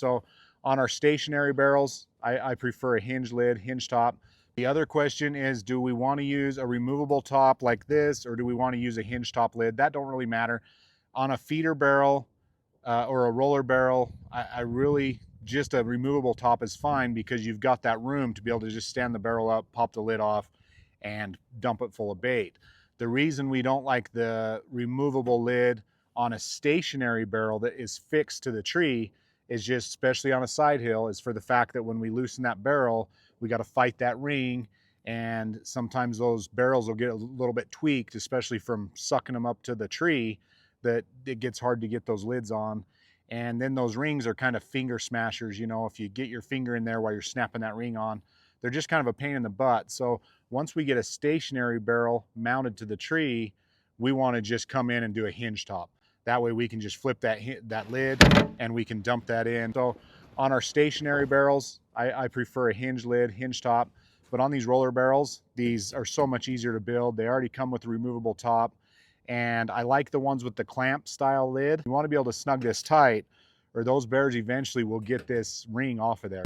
So on our stationary barrels, I prefer a hinge lid, hinge top. The other question is, do we want to use a removable top like this, or do we want to use a hinge top lid? That don't really matter. On a feeder barrel or a roller barrel, I really, just a removable top is fine because you've got that room to be able to just stand the barrel up, pop the lid off, and dump it full of bait. The reason we don't like the removable lid on a stationary barrel that is fixed to the tree is just, especially on a side hill, is for the fact that when we loosen that barrel, we got to fight that ring, and sometimes those barrels will get a little bit tweaked, especially from sucking them up to the tree, that it gets hard to get those lids on. And then those rings are kind of finger smashers. You know, if you get your finger in there while you're snapping that ring on, they're just kind of a pain in the butt. So once we get a stationary barrel mounted to the tree, we want to just come in and do a hinge top. That way we can just flip that lid and we can dump that in. So on our stationary barrels, I prefer a hinge lid, hinge top. But on these roller barrels, these are so much easier to build. They already come with a removable top. And I like the ones with the clamp style lid. You want to be able to snug this tight, or those bears eventually will get this ring off of there.